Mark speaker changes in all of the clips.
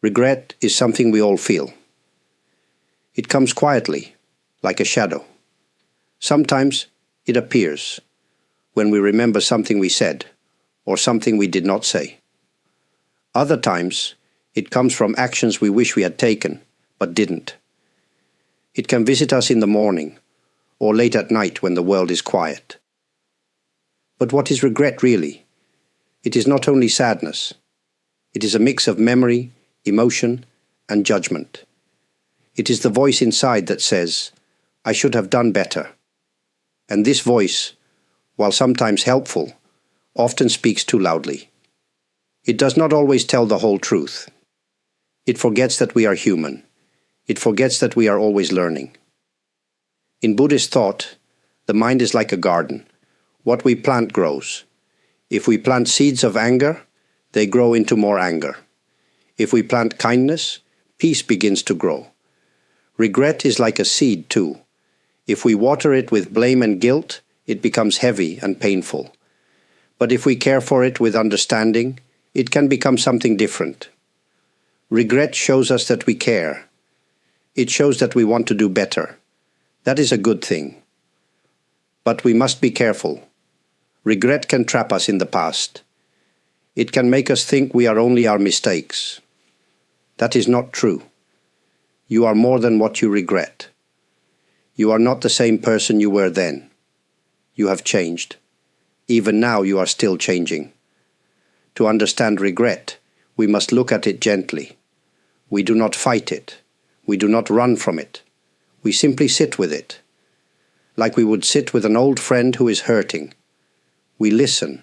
Speaker 1: Regret is something we all feel. It comes quietly, like a shadow. Sometimes it appears when we remember something we said or something we did not say. Other times it comes from actions we wish we had taken but didn't. It can visit us in the morning or late at night when the world is quiet. But what is regret really? It is not only sadness. It is a mix of memory, emotion, and judgment. It is the voice inside that says, "I should have done better." And this voice, while sometimes helpful, often speaks too loudly. It does not always tell the whole truth. It forgets that we are human. It forgets that we are always learning. In Buddhist thought, the mind is like a garden. What we plant grows. If we plant seeds of anger, they grow into more anger. If we plant kindness, peace begins to grow. Regret is like a seed too. If we water it with blame and guilt, it becomes heavy and painful. But if we care for it with understanding, it can become something different. Regret shows us that we care. It shows that we want to do better. That is a good thing. But we must be careful. Regret can trap us in the past. It can make us think we are only our mistakes. That is not true. You are more than what you regret. You are not the same person you were then. You have changed. Even now you are still changing. To understand regret, we must look at it gently. We do not fight it. We do not run from it. We simply sit with it, like we would sit with an old friend who is hurting. We listen.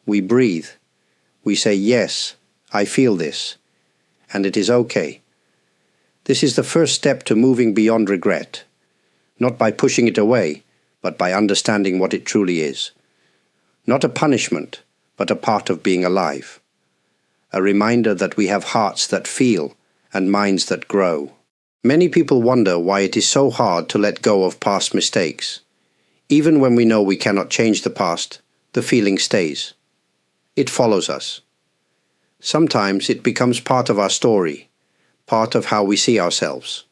Speaker 1: We breathe. We say, "Yes, I feel this, and it is okay." This is the first step to moving beyond regret, not by pushing it away, but by understanding what it truly is. Not a punishment, but a part of being alive. A reminder that we have hearts that feel and minds that grow. Many people wonder why it is so hard to let go of past mistakes. Even when we know we cannot change the past, the feeling stays. It follows us. Sometimes it becomes part of our story, part of how we see ourselves.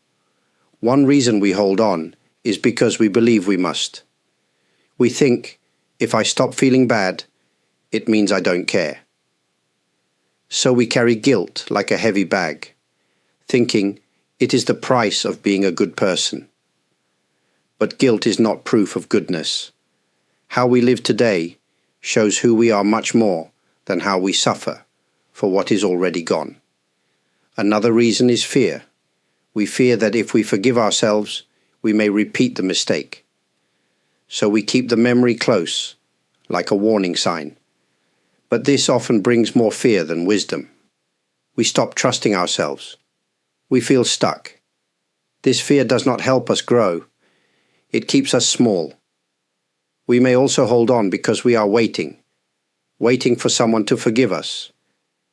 Speaker 1: One reason we hold on is because we believe we must. We think, if I stop feeling bad, it means I don't care. So we carry guilt like a heavy bag, thinking it is the price of being a good person. But guilt is not proof of goodness. How we live today shows who we are much more than how we suffer for what is already gone. Another reason is fear. We fear that if we forgive ourselves, we may repeat the mistake. So we keep the memory close, like a warning sign. But this often brings more fear than wisdom. We stop trusting ourselves. We feel stuck. This fear does not help us grow. It keeps us small. We may also hold on because we are waiting for someone to forgive us,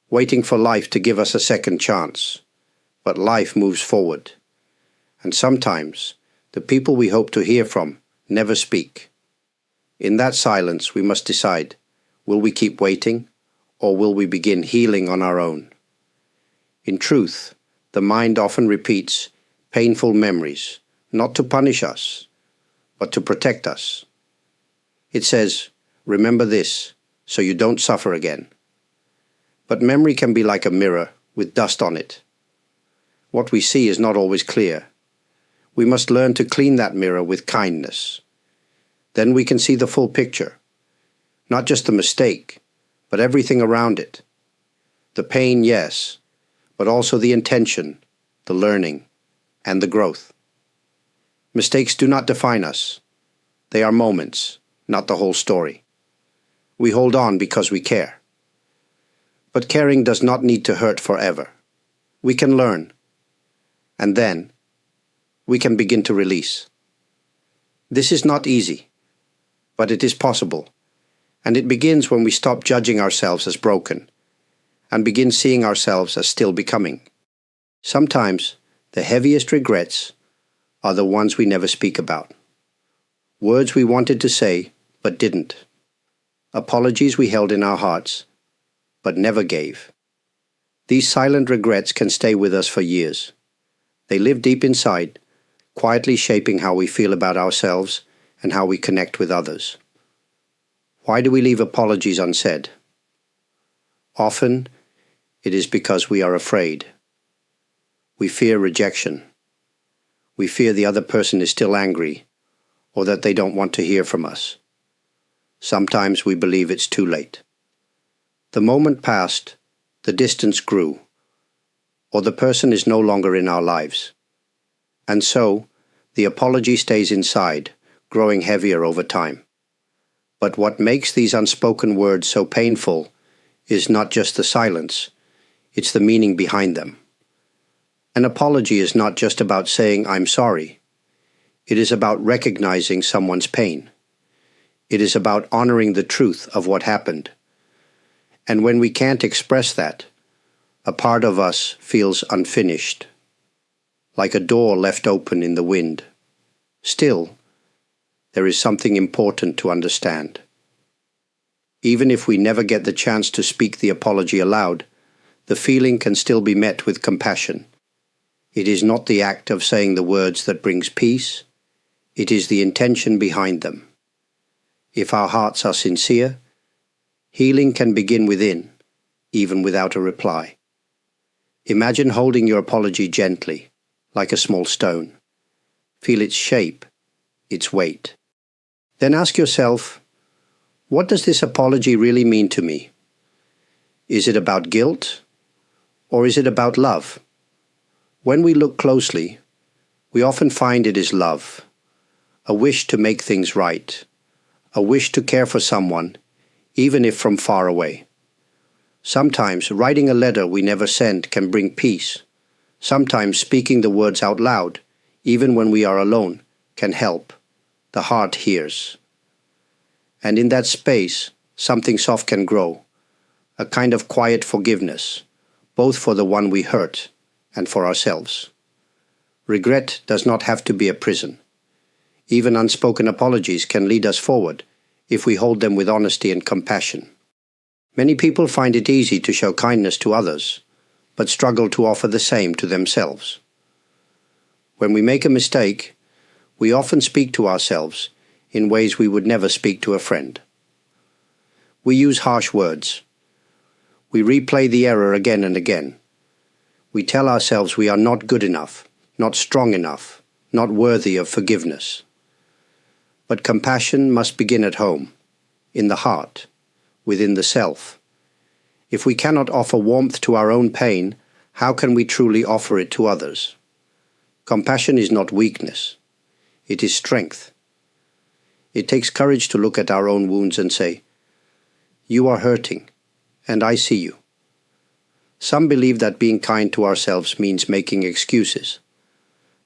Speaker 1: waiting for life to give us a second chance. But life moves forward. And sometimes the people we hope to hear from never speak. In that silence we must decide, will we keep waiting, or will we begin healing on our own? In truth, the mind often repeats painful memories, not to punish us, but to protect us. It says, "Remember this, so you don't suffer again." But memory can be like a mirror with dust on it. What we see is not always clear. We must learn to clean that mirror with kindness. Then we can see the full picture. Not just the mistake, but everything around it. The pain, yes, but also the intention, the learning, and the growth. Mistakes do not define us. They are moments, not the whole story. We hold on because we care. But caring does not need to hurt forever. We can learn, and then we can begin to release. This is not easy, but it is possible, and it begins when we stop judging ourselves as broken and begin seeing ourselves as still becoming. Sometimes the heaviest regrets are the ones we never speak about. Words we wanted to say but didn't. Apologies we held in our hearts but never gave. These silent regrets can stay with us for years. They live deep inside, quietly shaping how we feel about ourselves and how we connect with others. Why do we leave apologies unsaid? Often, it is because we are afraid. We fear rejection. We fear the other person is still angry, or that they don't want to hear from us. Sometimes we believe it's too late. The moment passed, the distance grew, or the person is no longer in our lives. And so, the apology stays inside, growing heavier over time. But what makes these unspoken words so painful is not just the silence, it's the meaning behind them. An apology is not just about saying I'm sorry. It is about recognizing someone's pain. It is about honoring the truth of what happened. And when we can't express that, a part of us feels unfinished, like a door left open in the wind. Still, there is something important to understand. Even if we never get the chance to speak the apology aloud, the feeling can still be met with compassion. It is not the act of saying the words that brings peace, it is the intention behind them. If our hearts are sincere, healing can begin within, even without a reply. Imagine holding your apology gently, like a small stone. Feel its shape, its weight. Then ask yourself, what does this apology really mean to me? Is it about guilt, or is it about love? When we look closely, we often find it is love, a wish to make things right, a wish to care for someone, even if from far away. Sometimes writing a letter we never sent can bring peace. Sometimes speaking the words out loud, even when we are alone, can help. The heart hears. And in that space, something soft can grow, a kind of quiet forgiveness, both for the one we hurt and for ourselves. Regret does not have to be a prison. Even unspoken apologies can lead us forward if we hold them with honesty and compassion. Many people find it easy to show kindness to others, but struggle to offer the same to themselves. When we make a mistake, we often speak to ourselves in ways we would never speak to a friend. We use harsh words. We replay the error again and again. We tell ourselves we are not good enough, not strong enough, not worthy of forgiveness. But compassion must begin at home, in the heart, within the self. If we cannot offer warmth to our own pain, how can we truly offer it to others? Compassion is not weakness. It is strength. It takes courage to look at our own wounds and say, "You are hurting, and I see you." Some believe that being kind to ourselves means making excuses.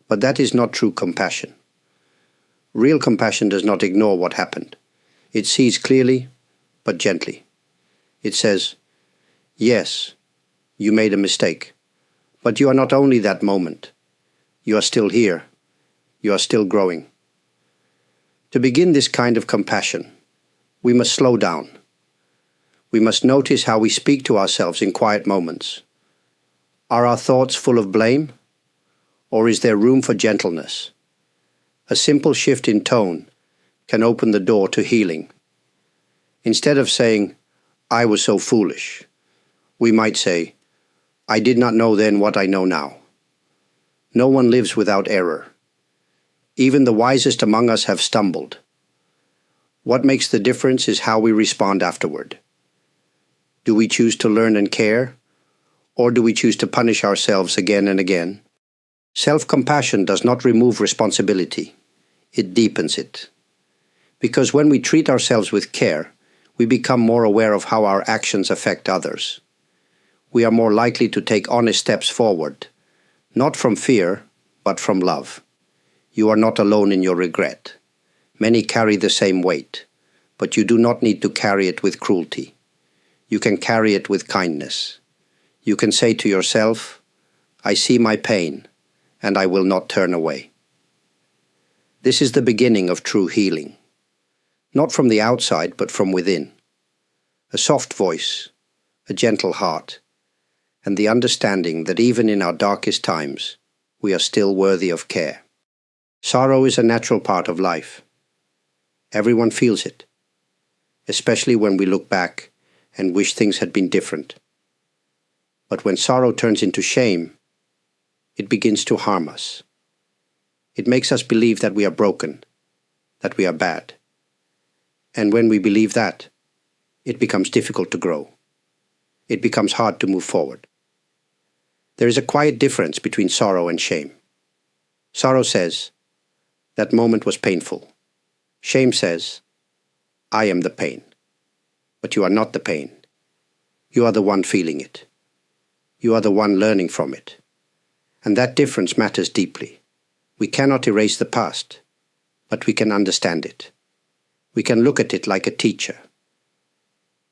Speaker 1: But that is not true compassion. Real compassion does not ignore what happened. It sees clearly, but gently. It says, "Yes, you made a mistake, but you are not only that moment. You are still here. You are still growing." To begin this kind of compassion, we must slow down. We must notice how we speak to ourselves in quiet moments. Are our thoughts full of blame? Or is there room for gentleness? A simple shift in tone can open the door to healing. Instead of saying, "I was so foolish," we might say, "I did not know then what I know now." No one lives without error. Even the wisest among us have stumbled. What makes the difference is how we respond afterward. Do we choose to learn and care, or do we choose to punish ourselves again and again? Self-compassion does not remove responsibility. It deepens it. Because when we treat ourselves with care, we become more aware of how our actions affect others. We are more likely to take honest steps forward, not from fear, but from love. You are not alone in your regret. Many carry the same weight, but you do not need to carry it with cruelty. You can carry it with kindness. You can say to yourself, "I see my pain, and I will not turn away." This is the beginning of true healing. Not from the outside, but from within. A soft voice, a gentle heart, and the understanding that even in our darkest times, we are still worthy of care. Sorrow is a natural part of life. Everyone feels it, especially when we look back and wish things had been different. But when sorrow turns into shame, it begins to harm us. It makes us believe that we are broken, that we are bad. And when we believe that, it becomes difficult to grow. It becomes hard to move forward. There is a quiet difference between sorrow and shame. Sorrow says, "That moment was painful." Shame says, "I am the pain." But you are not the pain. You are the one feeling it. You are the one learning from it. And that difference matters deeply. We cannot erase the past, but we can understand it. We can look at it like a teacher.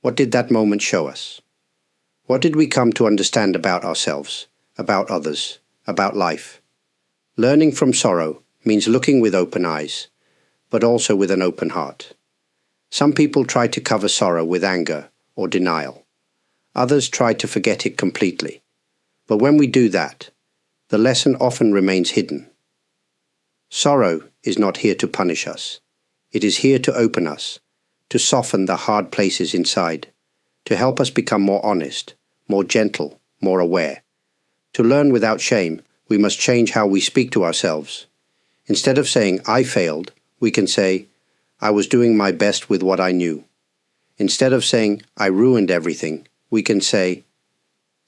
Speaker 1: What did that moment show us? What did we come to understand about ourselves, about others, about life? Learning from sorrow means looking with open eyes, but also with an open heart. Some people try to cover sorrow with anger or denial. Others try to forget it completely. But when we do that, the lesson often remains hidden. Sorrow is not here to punish us. It is here to open us, to soften the hard places inside, to help us become more honest, more gentle, more aware. To learn without shame, we must change how we speak to ourselves. Instead of saying, "I failed," we can say, "I was doing my best with what I knew." Instead of saying, "I ruined everything," we can say,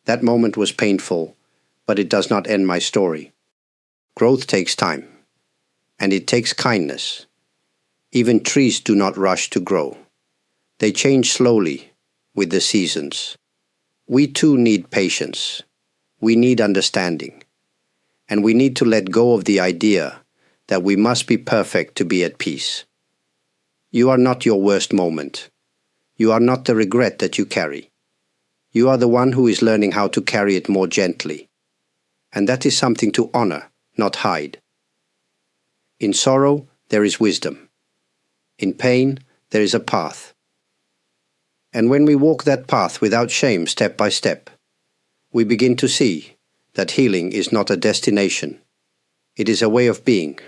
Speaker 1: "That moment was painful, but it does not end my story." Growth takes time, and it takes kindness. Even trees do not rush to grow. They change slowly with the seasons. We too need patience. We need understanding. And we need to let go of the idea that we must be perfect to be at peace. You are not your worst moment. You are not the regret that you carry. You are the one who is learning how to carry it more gently. And that is something to honor, not hide. In sorrow, there is wisdom. In pain, there is a path. And when we walk that path without shame step by step, we begin to see that healing is not a destination. It is a way of being,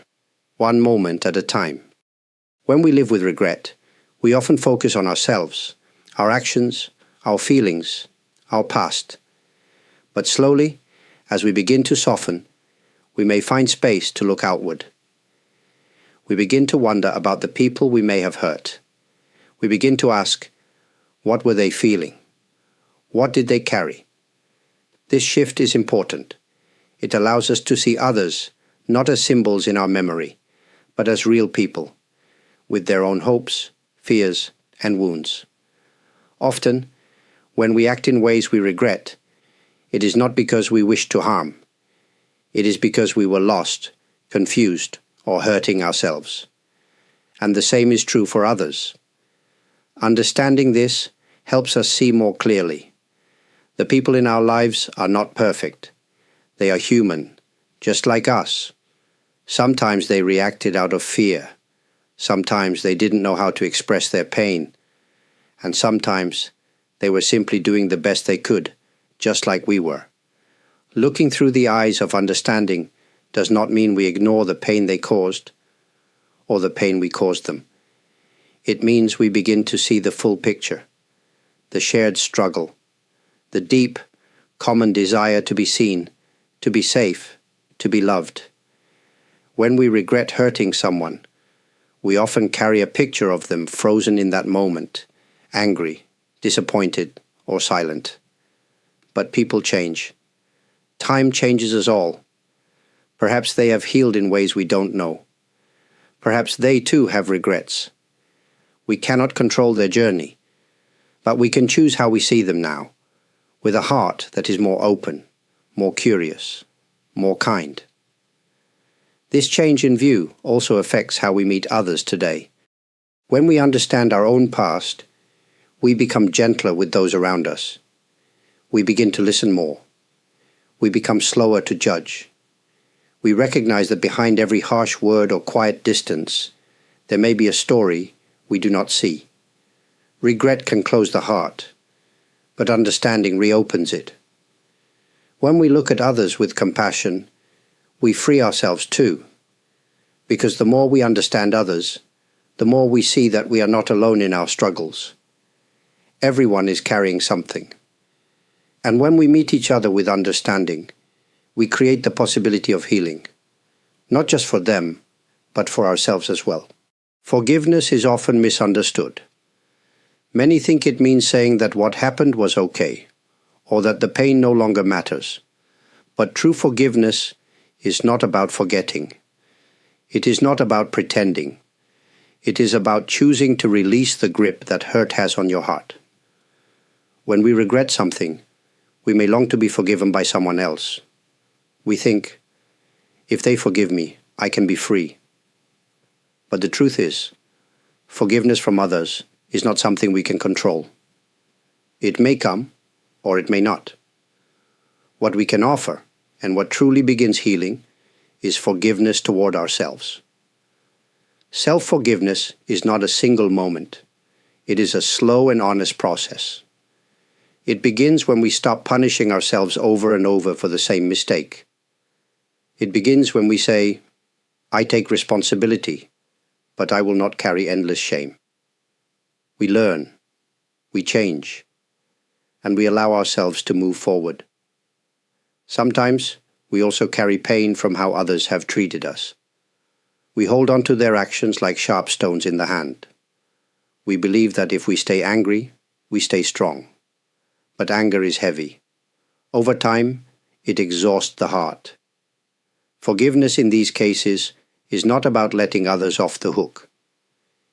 Speaker 1: one moment at a time. When we live with regret, we often focus on ourselves, our actions, our feelings, our past. But slowly, as we begin to soften, we may find space to look outward. We begin to wonder about the people we may have hurt. We begin to ask, what were they feeling? What did they carry? This shift is important. It allows us to see others not as symbols in our memory, but as real people, with their own hopes, fears, and wounds. Often, when we act in ways we regret, it is not because we wish to harm. It is because we were lost, confused, or hurting ourselves. And the same is true for others. Understanding this helps us see more clearly. The people in our lives are not perfect. They are human, just like us. Sometimes they reacted out of fear. Sometimes they didn't know how to express their pain. And sometimes they were simply doing the best they could, just like we were. Looking through the eyes of understanding does not mean we ignore the pain they caused or the pain we caused them. It means we begin to see the full picture, the shared struggle, the deep, common desire to be seen, to be safe, to be loved. When we regret hurting someone, we often carry a picture of them frozen in that moment, angry, disappointed, or silent. But people change. Time changes us all. Perhaps they have healed in ways we don't know. Perhaps they too have regrets. We cannot control their journey, but we can choose how we see them now, with a heart that is more open, more curious, more kind. This change in view also affects how we meet others today. When we understand our own past, we become gentler with those around us. We begin to listen more. We become slower to judge. We recognize that behind every harsh word or quiet distance, there may be a story we do not see. Regret can close the heart, but understanding reopens it. When we look at others with compassion, we free ourselves too, because the more we understand others, the more we see that we are not alone in our struggles. Everyone is carrying something. And when we meet each other with understanding, we create the possibility of healing, not just for them, but for ourselves as well. Forgiveness is often misunderstood. Many think it means saying that what happened was okay, or that the pain no longer matters. But true forgiveness is not about forgetting. It is not about pretending. It is about choosing to release the grip that hurt has on your heart. When we regret something, we may long to be forgiven by someone else. We think, if they forgive me, I can be free. But the truth is, forgiveness from others is not something we can control. It may come, or it may not. What we can offer, and what truly begins healing, is forgiveness toward ourselves. Self-forgiveness is not a single moment. It is a slow and honest process. It begins when we stop punishing ourselves over and over for the same mistake. It begins when we say, I take responsibility, but I will not carry endless shame. We learn, we change, and we allow ourselves to move forward. Sometimes we also carry pain from how others have treated us. We hold on to their actions like sharp stones in the hand. We believe that if we stay angry, we stay strong. But anger is heavy. Over time, it exhausts the heart. Forgiveness in these cases is not about letting others off the hook.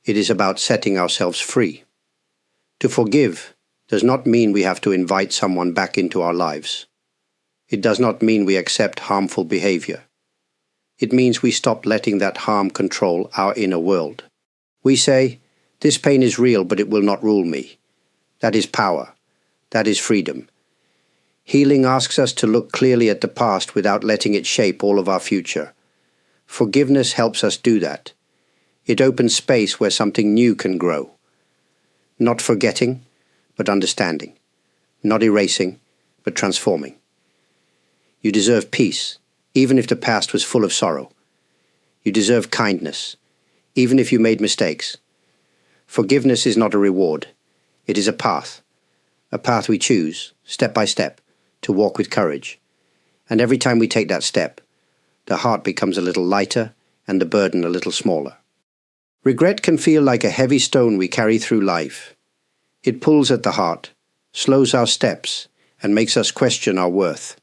Speaker 1: It is about setting ourselves free. To forgive does not mean we have to invite someone back into our lives. It does not mean we accept harmful behavior. It means we stop letting that harm control our inner world. We say, this pain is real, but it will not rule me. That is power. That is freedom. Healing asks us to look clearly at the past without letting it shape all of our future. Forgiveness helps us do that. It opens space where something new can grow. Not forgetting, but understanding. Not erasing, but transforming. You deserve peace, even if the past was full of sorrow. You deserve kindness, even if you made mistakes. Forgiveness is not a reward. It is a path we choose, step by step, to walk with courage. And every time we take that step, the heart becomes a little lighter and the burden a little smaller. Regret can feel like a heavy stone we carry through life. It pulls at the heart, slows our steps, and makes us question our worth.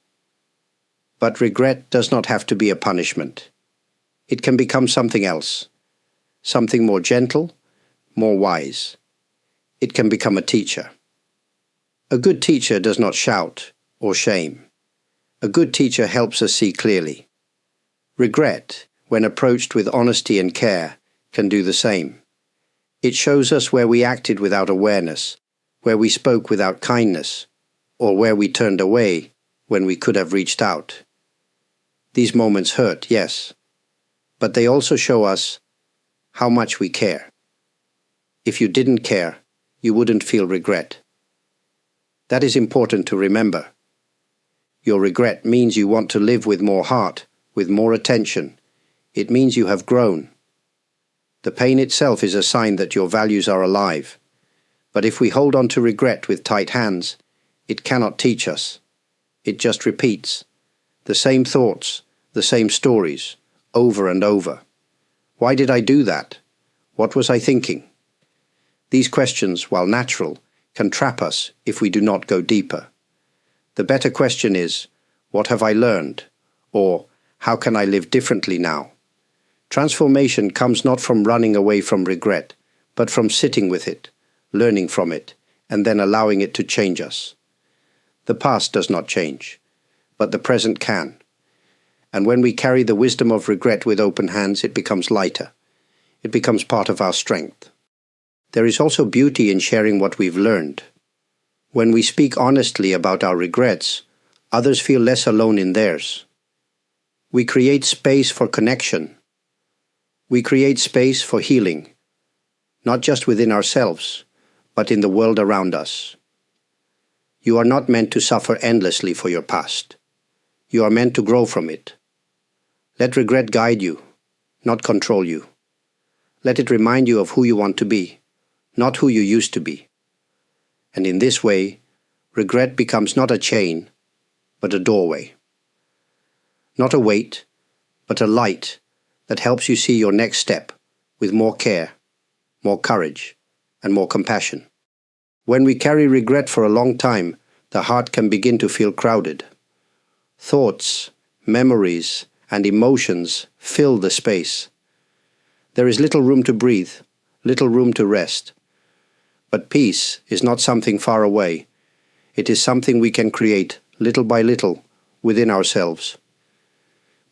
Speaker 1: But regret does not have to be a punishment. It can become something else, something more gentle, more wise. It can become a teacher. A good teacher does not shout or shame. A good teacher helps us see clearly. Regret, when approached with honesty and care, can do the same. It shows us where we acted without awareness, where we spoke without kindness, or where we turned away when we could have reached out. These moments hurt, yes, but they also show us how much we care. If you didn't care, you wouldn't feel regret. That is important to remember. Your regret means you want to live with more heart, with more attention. It means you have grown. The pain itself is a sign that your values are alive. But if we hold on to regret with tight hands, it cannot teach us. It just repeats. The same thoughts, the same stories, over and over. Why did I do that? What was I thinking? These questions, while natural, can trap us if we do not go deeper. The better question is, what have I learned? Or, how can I live differently now? Transformation comes not from running away from regret, but from sitting with it, learning from it, and then allowing it to change us. The past does not change, but the present can. And when we carry the wisdom of regret with open hands, it becomes lighter. It becomes part of our strength. There is also beauty in sharing what we've learned. When we speak honestly about our regrets, others feel less alone in theirs. We create space for connection. We create space for healing, not just within ourselves, but in the world around us. You are not meant to suffer endlessly for your past. You are meant to grow from it. Let regret guide you, not control you. Let it remind you of who you want to be, not who you used to be. And in this way, regret becomes not a chain, but a doorway. Not a weight, but a light that helps you see your next step with more care, more courage, and more compassion. When we carry regret for a long time, the heart can begin to feel crowded. Thoughts, memories, and emotions fill the space. There is little room to breathe, little room to rest. But peace is not something far away. It is something we can create little by little within ourselves.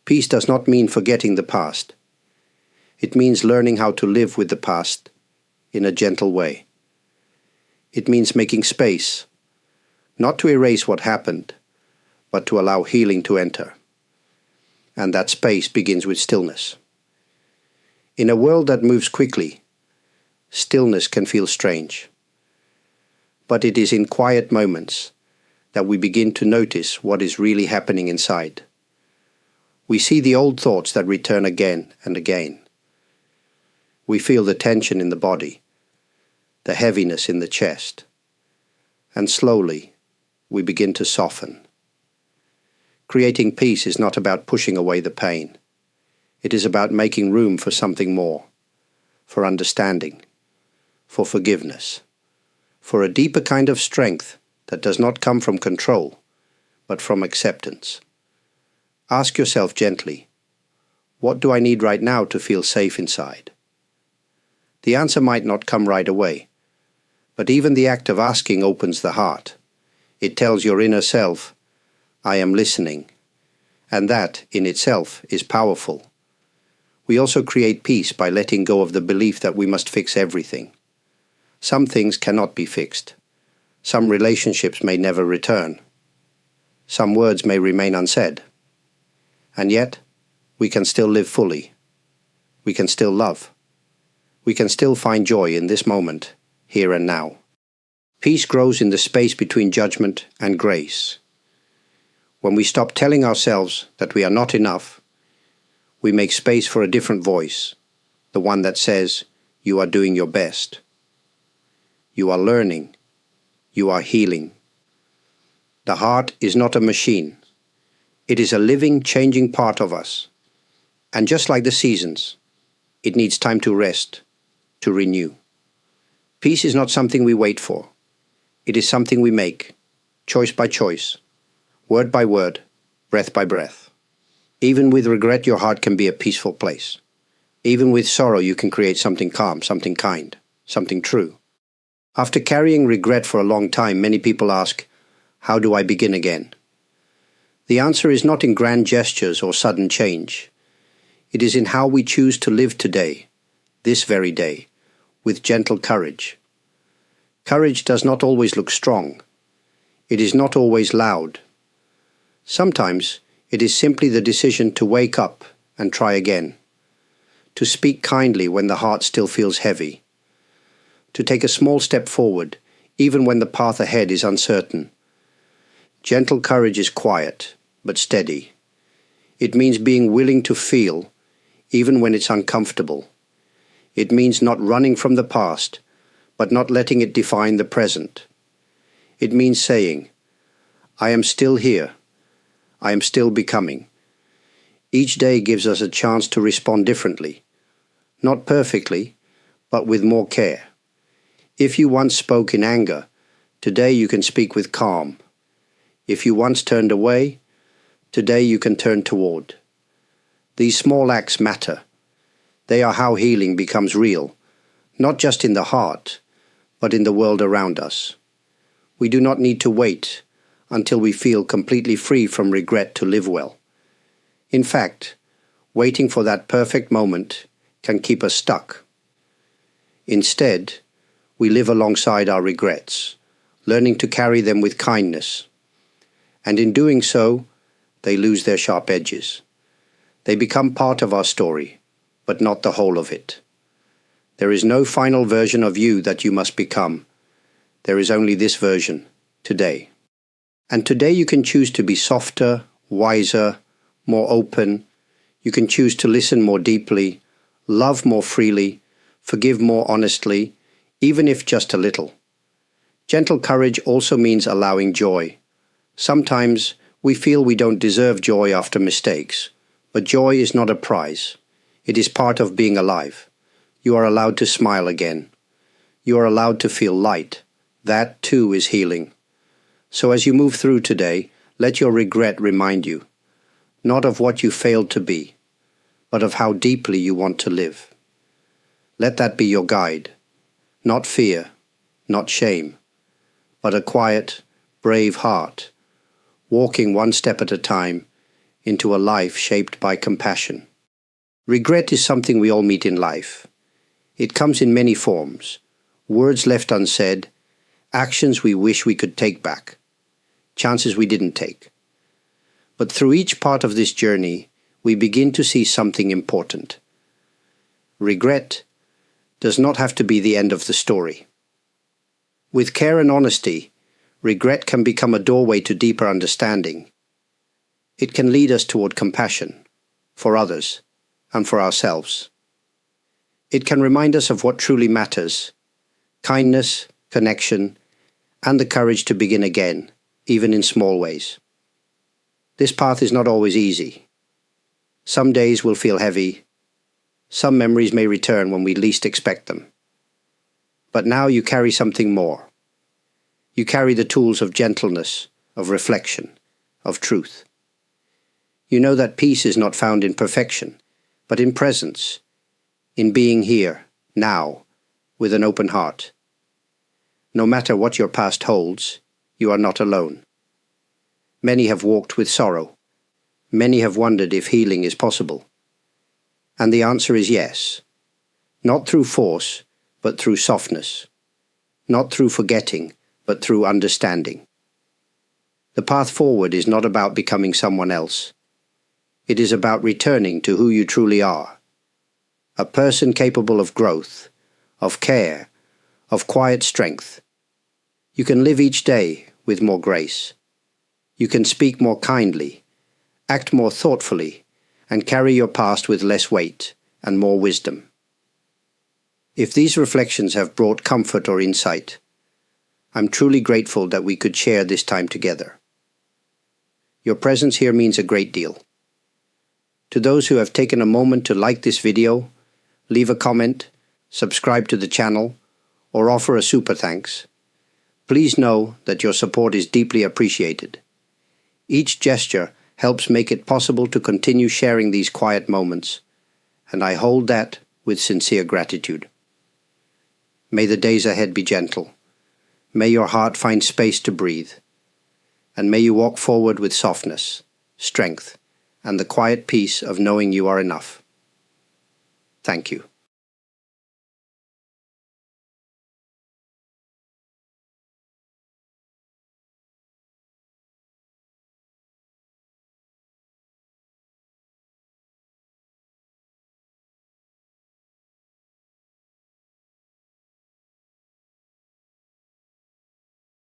Speaker 1: Peace does not mean forgetting the past. It means learning how to live with the past in a gentle way. It means making space, not to erase what happened, but to allow healing to enter. And that space begins with stillness. In a world that moves quickly, stillness can feel strange. But it is in quiet moments that we begin to notice what is really happening inside. We see the old thoughts that return again and again. We feel the tension in the body, the heaviness in the chest, and slowly we begin to soften. Creating peace is not about pushing away the pain. It is about making room for something more, for understanding, for forgiveness, for a deeper kind of strength that does not come from control, but from acceptance. Ask yourself gently, what do I need right now to feel safe inside? The answer might not come right away, but even the act of asking opens the heart. It tells your inner self, I am listening, and that, in itself, is powerful. We also create peace by letting go of the belief that we must fix everything. Some things cannot be fixed. Some relationships may never return. Some words may remain unsaid. And yet, we can still live fully. We can still love. We can still find joy in this moment, here and now. Peace grows in the space between judgment and grace. When we stop telling ourselves that we are not enough, we make space for a different voice, the one that says, you are doing your best. You are learning. You are healing. The heart is not a machine. It is a living, changing part of us. And just like the seasons, it needs time to rest, to renew. Peace is not something we wait for. It is something we make, choice by choice, word by word, breath by breath. Even with regret, your heart can be a peaceful place. Even with sorrow, you can create something calm, something kind, something true. After carrying regret for a long time, many people ask, how do I begin again? The answer is not in grand gestures or sudden change. It is in how we choose to live today, this very day, with gentle courage. Courage does not always look strong. It is not always loud. Sometimes it is simply the decision to wake up and try again, to speak kindly when the heart still feels heavy, to take a small step forward even when the path ahead is uncertain. Gentle courage is quiet, but steady. It means being willing to feel, even when it's uncomfortable. It means not running from the past, but not letting it define the present. It means saying, I am still here. I am still becoming. Each day gives us a chance to respond differently. Not perfectly, but with more care. If you once spoke in anger, today you can speak with calm. If you once turned away, today you can turn toward. These small acts matter. They are how healing becomes real, not just in the heart, but in the world around us. We do not need to wait until we feel completely free from regret to live well. In fact, waiting for that perfect moment can keep us stuck. Instead, we live alongside our regrets, learning to carry them with kindness. And in doing so, they lose their sharp edges. They become part of our story, but not the whole of it. There is no final version of you that you must become. There is only this version, today. And today you can choose to be softer, wiser, more open. You can choose to listen more deeply, love more freely, forgive more honestly, even if just a little. Gentle courage also means allowing joy. Sometimes we feel we don't deserve joy after mistakes, but joy is not a prize. It is part of being alive. You are allowed to smile again. You are allowed to feel light. That too is healing. So as you move through today, let your regret remind you, not of what you failed to be, but of how deeply you want to live. Let that be your guide. Not fear, not shame, but a quiet, brave heart, walking one step at a time into a life shaped by compassion. Regret is something we all meet in life. It comes in many forms: words left unsaid, actions we wish we could take back, chances we didn't take. But through each part of this journey, we begin to see something important. Regret does not have to be the end of the story. With care and honesty, regret can become a doorway to deeper understanding. It can lead us toward compassion, for others, and for ourselves. It can remind us of what truly matters: kindness, connection, and the courage to begin again, even in small ways. This path is not always easy. Some days will feel heavy. Some memories may return when we least expect them. But now you carry something more. You carry the tools of gentleness, of reflection, of truth. You know that peace is not found in perfection, but in presence, in being here, now, with an open heart. No matter what your past holds, you are not alone. Many have walked with sorrow. Many have wondered if healing is possible. And the answer is yes. Not through force, but through softness. Not through forgetting, but through understanding. The path forward is not about becoming someone else. It is about returning to who you truly are. A person capable of growth, of care, of quiet strength. You can live each day with more grace. You can speak more kindly, act more thoughtfully, and carry your past with less weight and more wisdom. If these reflections have brought comfort or insight, I'm truly grateful that we could share this time together. Your presence here means a great deal. To those who have taken a moment to like this video, leave a comment, subscribe to the channel, or offer a super thanks, please know that your support is deeply appreciated. Each gesture helps make it possible to continue sharing these quiet moments, and I hold that with sincere gratitude. May the days ahead be gentle. May your heart find space to breathe, and may you walk forward with softness, strength, and the quiet peace of knowing you are enough. Thank you.